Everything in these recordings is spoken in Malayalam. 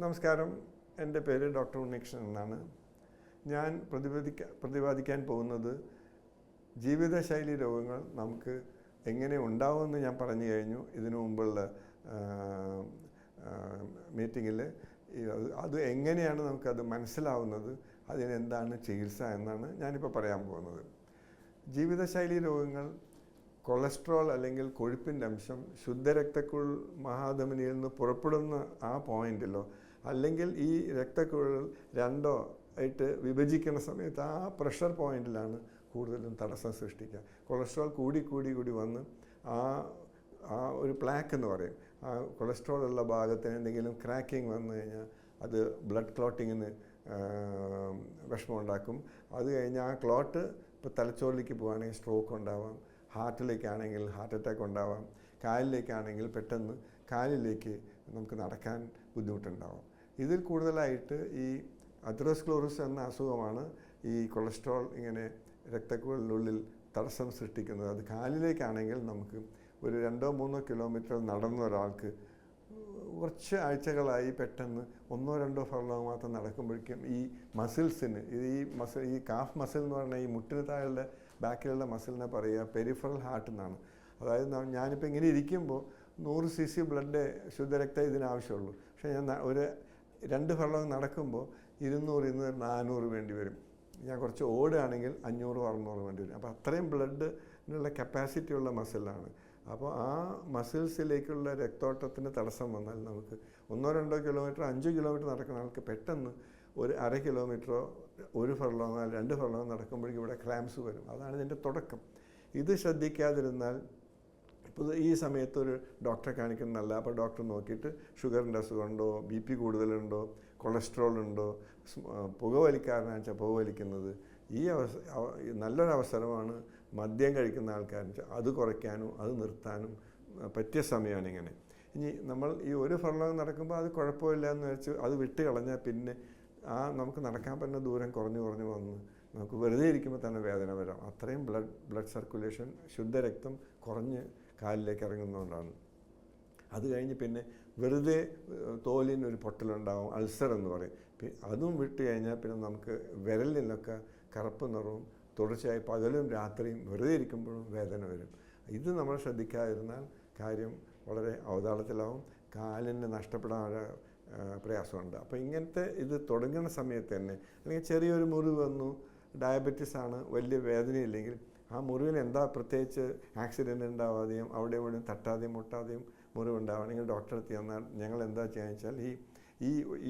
നമസ്കാരം, എൻ്റെ പേര് ഡോക്ടർ ഉണ്ണികൃഷ്ണൻ എന്നാണ്. ഞാൻ പ്രതിപാദിക്കാൻ പോകുന്നത് ജീവിതശൈലി രോഗങ്ങൾ നമുക്ക് എങ്ങനെ ഉണ്ടാവുമെന്ന് ഞാൻ പറഞ്ഞു കഴിഞ്ഞു ഇതിനു മുമ്പുള്ള മീറ്റിങ്ങിൽ. അത് എങ്ങനെയാണ് നമുക്കത് മനസ്സിലാവുന്നത്, അതിനെന്താണ് ചികിത്സ എന്നാണ് ഞാനിപ്പോൾ പറയാൻ പോകുന്നത്. ജീവിതശൈലി രോഗങ്ങൾ കൊളസ്ട്രോൾ അല്ലെങ്കിൽ കൊഴുപ്പിൻ്റെ അംശം ശുദ്ധരക്തക്കുഴൽ മഹാധമനിയിൽ നിന്ന് പുറപ്പെടുന്ന ആ പോയിന്റിലോ അല്ലെങ്കിൽ ഈ രക്തക്കുഴൽ രണ്ടോ ആയിട്ട് വിഭജിക്കുന്ന സമയത്ത് ആ പ്രഷർ പോയിന്റിലാണ് കൂടുതലും തടസ്സം സൃഷ്ടിക്കുക. കൊളസ്ട്രോൾ കൂടി വന്ന് ആ ഒരു പ്ലാക്ക് എന്ന് പറയും, ആ കൊളസ്ട്രോൾ ഉള്ള ഭാഗത്തിന് എന്തെങ്കിലും ക്രാക്കിംഗ് വന്നു കഴിഞ്ഞാൽ അത് ബ്ലഡ് ക്ലോട്ടിങ്ങിന് വിഷമമുണ്ടാക്കും. അത് കഴിഞ്ഞാൽ ആ ക്ലോട്ട് ഇപ്പോൾ തലച്ചോറിലേക്ക് പോവുകയാണെങ്കിൽ സ്ട്രോക്ക് ഉണ്ടാവാം, ഹാർട്ടിലേക്കാണെങ്കിൽ ഹാർട്ട് അറ്റാക്ക് ഉണ്ടാവാം, കാലിലേക്കാണെങ്കിൽ പെട്ടെന്ന് കാലിലേക്ക് നമുക്ക് നടക്കാൻ ബുദ്ധിമുട്ടുണ്ടാവാം. ഇതിൽ കൂടുതലായിട്ട് ഈ അതെറോസ്ക്ലെറോസിസ് എന്ന അസുഖമാണ് ഈ കൊളസ്ട്രോൾ ഇങ്ങനെ രക്തക്കുഴലിനുള്ളിൽ തടസ്സം സൃഷ്ടിക്കുന്നത്. അത് കാലിലേക്കാണെങ്കിൽ നമുക്ക് ഒരു 2-3 കിലോമീറ്റർ നടന്ന ഒരാൾക്ക് കുറച്ച് ആഴ്ചകളായി പെട്ടെന്ന് 1-2 ഫർലോങ് മാത്രം നടക്കുമ്പോഴേക്കും ഈ മസിൽസിന് ഈ കാഫ് മസിൽ എന്ന് പറഞ്ഞാൽ ഈ മുട്ടിന് താഴെ ബാക്കിലുള്ള മസിലിനെ പറയുക പെരിഫറൽ ഹാർട്ട് എന്നാണ്. അതായത് ഞാനിപ്പോൾ ഇങ്ങനെ ഇരിക്കുമ്പോൾ 100 cc ബ്ലഡ് ശുദ്ധരക്തം ഇതിനാവശ്യമുള്ളൂ. പക്ഷേ ഞാൻ ഒരു 2 ഫർലോങ് നടക്കുമ്പോൾ 200-400 വേണ്ടി വരും. ഞാൻ കുറച്ച് ഓടുകയാണെങ്കിൽ 500-600 വേണ്ടി വരും. അപ്പോൾ അത്രയും ബ്ലഡിനുള്ള കപ്പാസിറ്റി ഉള്ള മസിലാണ്. അപ്പോൾ ആ മസിൽസിലേക്കുള്ള രക്തോട്ടത്തിന് തടസ്സം വന്നാൽ നമുക്ക് 1-2 കിലോമീറ്റർ 5 കിലോമീറ്റർ നടക്കുന്ന ആൾക്ക് പെട്ടെന്ന് ഒരു 1/2 കിലോമീറ്ററോ 1 ഫർലോങ്ങോ 2 ഫർലോങ്ങോ നടക്കുമ്പോഴേക്കും ഇവിടെ ക്രാംസ് വരും. അതാണ് ഇതിൻ്റെ തുടക്കം. ഇത് ശ്രദ്ധിക്കാതിരുന്നാൽ ഇപ്പോൾ ഈ സമയത്ത് ഒരു ഡോക്ടറെ കാണിക്കുന്നതല്ല. അപ്പോൾ ഡോക്ടർ നോക്കിയിട്ട് ഷുഗറിൻ്റെ അസുഖമുണ്ടോ, BP കൂടുതലുണ്ടോ, കൊളസ്ട്രോൾ ഉണ്ടോ, പുകവലിക്കാരനാണെന്ന് വെച്ചാൽ പുകവലിക്കുന്നത്. നല്ലൊരു അവസരമാണ് മദ്യം കഴിക്കുന്ന ആൾക്കാരെന്ന് വെച്ചാൽ അത് കുറയ്ക്കാനും അത് നിർത്താനും പറ്റിയ സമയമാണ് ഇങ്ങനെ. ഇനി നമ്മൾ ഈ 1 ഫർലോങ് നടക്കുമ്പോൾ അത് കുഴപ്പമില്ല എന്ന് വെച്ച് അത് വിട്ട് കളഞ്ഞാൽ പിന്നെ നമുക്ക് നടക്കാൻ പറ്റുന്ന ദൂരം കുറഞ്ഞു വന്ന് നമുക്ക് വെറുതെ ഇരിക്കുമ്പോൾ തന്നെ വേദന വരാം. അത്രയും ബ്ലഡ് സർക്കുലേഷൻ ശുദ്ധരക്തം കുറഞ്ഞ് കാലിലേക്ക് ഇറങ്ങുന്നതുകൊണ്ടാണ്. അത് കഴിഞ്ഞ് പിന്നെ വെറുതെ തോലിനൊരു പൊട്ടലുണ്ടാവും, അൾസർ എന്ന് പറയും. അതും വിട്ട് കഴിഞ്ഞാൽ പിന്നെ നമുക്ക് വിരലിനൊക്കെ കറുപ്പ് നിറവും തുടർച്ചയായി പകലും രാത്രിയും വെറുതെ ഇരിക്കുമ്പോഴും വേദന വരും. ഇത് നമ്മൾ ശ്രദ്ധിക്കാതിരുന്നാൽ കാര്യം വളരെ അവതാളത്തിലാവും, കാലിന് നഷ്ടപ്പെടാൻ പ്രയാസമുണ്ട്. അപ്പോൾ ഇങ്ങനത്തെ ഇത് തുടങ്ങുന്ന സമയത്ത് തന്നെ അല്ലെങ്കിൽ ചെറിയൊരു മുറിവ് വന്നു, ഡയബറ്റീസ് ആണ്, വലിയ വേദനയില്ലെങ്കിൽ ആ മുറിവിന് എന്താ പ്രത്യേകിച്ച് ആക്സിഡൻറ്റ് ഉണ്ടാവാതെയും അവിടെ ഇവിടെ തട്ടാതെയും മുട്ടാതെയും മുറിവുണ്ടാവുകയാണെങ്കിൽ ഡോക്ടറെ അടുത്ത് ചെന്നാൽ ഞങ്ങൾ എന്താ ചെയ്യുക വെച്ചാൽ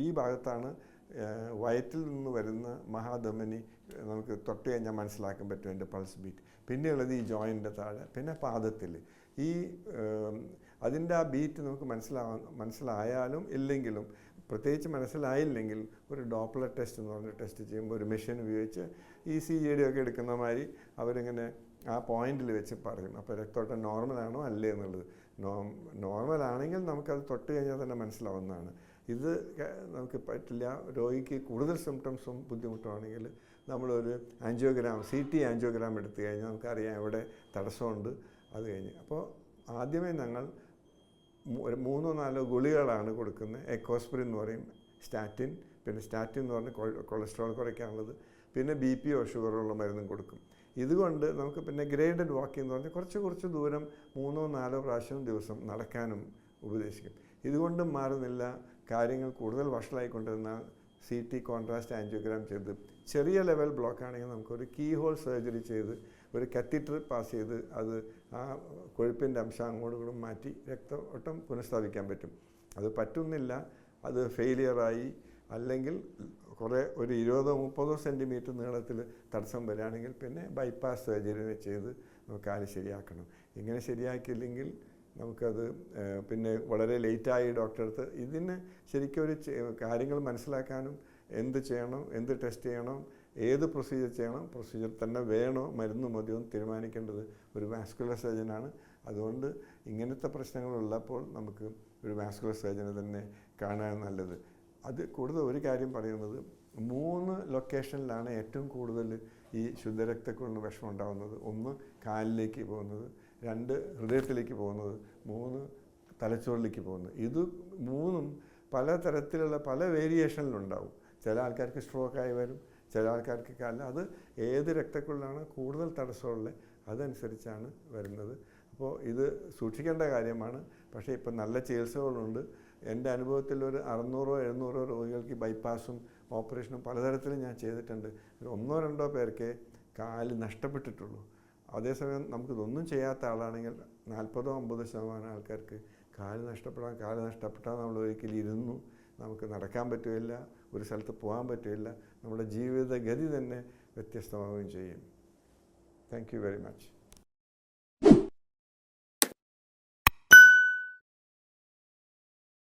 ഈ ഭാഗത്താണ് വയറ്റിൽ നിന്ന് വരുന്ന മഹാധമനി നമുക്ക് തൊട്ട് കഴിഞ്ഞാൽ മനസ്സിലാക്കാൻ പറ്റും എൻ്റെ പൾസ് ബീറ്റ്. പിന്നെയുള്ളത് ഈ ജോയിൻ്റെ താഴെ, പിന്നെ പാദത്തിൽ അതിൻ്റെ ആ ബീറ്റ് നമുക്ക് മനസ്സിലായാലും ഇല്ലെങ്കിലും പ്രത്യേകിച്ച് മനസ്സിലായില്ലെങ്കിൽ ഒരു ഡോപ്ലർ ടെസ്റ്റ് എന്ന് പറഞ്ഞ ടെസ്റ്റ് ചെയ്യുമ്പോൾ ഒരു മെഷീൻ ഉപയോഗിച്ച് ECG ഒക്കെ എടുക്കുന്ന മാതിരി അവരിങ്ങനെ ആ പോയിന്റിൽ വെച്ച് പറയും. അപ്പോൾ രക്തോട്ടം നോർമലാണോ അല്ലേ എന്നുള്ളത്. നോർമലാണെങ്കിൽ നമുക്കത് തൊട്ട് കഴിഞ്ഞാൽ തന്നെ മനസ്സിലാവുന്നതാണ്. ഇത് നമുക്ക് പറ്റില്ല. രോഗിക്ക് കൂടുതൽ സിംറ്റംസും ബുദ്ധിമുട്ടുമാണെങ്കിൽ നമ്മളൊരു CT ആൻജിയോഗ്രാം എടുത്തു കഴിഞ്ഞാൽ നമുക്കറിയാം എവിടെ തടസ്സമുണ്ട്. അത് കഴിഞ്ഞ് അപ്പോൾ ആദ്യമേ ഞങ്ങൾ 3-4 ഗുളികളാണ് കൊടുക്കുന്നത്. എക്കോസ്പ്രിൻ എന്ന് പറയും, സ്റ്റാറ്റിൻ, പിന്നെ സ്റ്റാറ്റിൻ എന്ന് പറഞ്ഞ് കൊളസ്ട്രോൾ കുറയ്ക്കാനുള്ളത്, പിന്നെ BP-യോ ഷുഗറുള്ള മരുന്നും കൊടുക്കും. ഇതുകൊണ്ട് നമുക്ക് പിന്നെ ഗ്രേഡഡ് വാക്കിംഗ് എന്ന് പറഞ്ഞാൽ കുറച്ച് ദൂരം 3-4 പ്രാവശ്യം ദിവസം നടക്കാനും ഉപദേശിക്കും. ഇതുകൊണ്ടും മാറുന്നില്ല, കാര്യങ്ങൾ കൂടുതൽ വഷളായിക്കൊണ്ടിരുന്നാൽ CT കോൺട്രാസ്റ്റ് ആൻജിയോഗ്രാം ചെയ്ത് ചെറിയ ലെവൽ ബ്ലോക്ക് ആണെങ്കിൽ നമുക്കൊരു കീ ഹോൾ സർജറി ചെയ്ത് ഒരു കത്തീറ്റർ പാസ് ചെയ്ത് അത് ആ കൊഴുപ്പിൻ്റെ അംശം അങ്ങോട്ടും മാറ്റി രക്തോട്ടം പുനഃസ്ഥാപിക്കാൻ പറ്റും. അത് പറ്റുന്നില്ല, അത് ഫെയിലിയറായി അല്ലെങ്കിൽ ഒരു 20-30 സെൻറ്റിമീറ്റർ നീളത്തിൽ തടസ്സം വരികയാണെങ്കിൽ പിന്നെ ബൈപ്പാസ് സർജറി ചെയ്ത് നമുക്ക് കാല് ശരിയാക്കണം. ഇങ്ങനെ ശരിയാക്കിയില്ലെങ്കിൽ നമുക്കത് പിന്നെ വളരെ ലേറ്റായി ഡോക്ടറെ അടുത്ത് ഇതിന് ശരിക്കും ഒരു കാര്യങ്ങൾ മനസ്സിലാക്കാനും എന്ത് ചെയ്യണം, എന്ത് ടെസ്റ്റ് ചെയ്യണം, ഏത് പ്രൊസീജിയർ ചെയ്യണം, പ്രൊസീജിയർ തന്നെ വേണോ മരുന്ന് മതിയോ എന്ന് തീരുമാനിക്കേണ്ടത് ഒരു വാസ്കുലർ സർജനാണ്. അതുകൊണ്ട് ഇങ്ങനത്തെ പ്രശ്നങ്ങളുള്ളപ്പോൾ നമുക്ക് ഒരു വാസ്കുലർ സർജനെ തന്നെ കാണാൻ നല്ലത്. അത് കൂടുതൽ ഒരു കാര്യം പറയുന്നത് 3 ലൊക്കേഷനിലാണ് ഏറ്റവും കൂടുതൽ ഈ ശുദ്ധരക്തക്കുഴലിന് വിഷമം ഉണ്ടാകുന്നത്. 1 കാലിലേക്ക് പോകുന്നത്, 2 ഹൃദയത്തിലേക്ക് പോകുന്നത്, 3 തലച്ചോറിലേക്ക് പോകുന്നത്. ഇത് 3 പല തരത്തിലുള്ള പല വേരിയേഷനിലുണ്ടാവും. ചില ആൾക്കാർക്ക് സ്ട്രോക്കായി വരും, ചില ആൾക്കാർക്ക് കാലിൽ. അത് ഏത് രക്തക്കുഴലാണ് കൂടുതൽ തടസ്സമുള്ളത് അതനുസരിച്ചാണ് വരുന്നത്. അപ്പോൾ ഇത് സൂക്ഷിക്കേണ്ട കാര്യമാണ്. പക്ഷേ ഇപ്പം നല്ല ചികിത്സകളുണ്ട്. എൻ്റെ അനുഭവത്തിൽ ഒരു 600-700 രോഗികൾക്ക് ബൈപ്പാസും ഓപ്പറേഷനും പലതരത്തിലും ഞാൻ ചെയ്തിട്ടുണ്ട്. 1-2 പേർക്കേ കാല് നഷ്ടപ്പെട്ടിട്ടുള്ളൂ. അതേസമയം നമുക്കിതൊന്നും ചെയ്യാത്ത ആളാണെങ്കിൽ 40-50% ആൾക്കാർക്ക് കാല് നഷ്ടപ്പെട്ടാൽ നമ്മൾ ഒരിക്കലും ഇരുന്നു, നമുക്ക് നടക്കാൻ പറ്റുകയില്ല, ഒരു സ്ഥലത്ത് പോകാൻ പറ്റുകയില്ല, നമ്മുടെ ജീവിതഗതി തന്നെ വ്യത്യസ്തമാവുകയും ചെയ്യും. Thank you very much.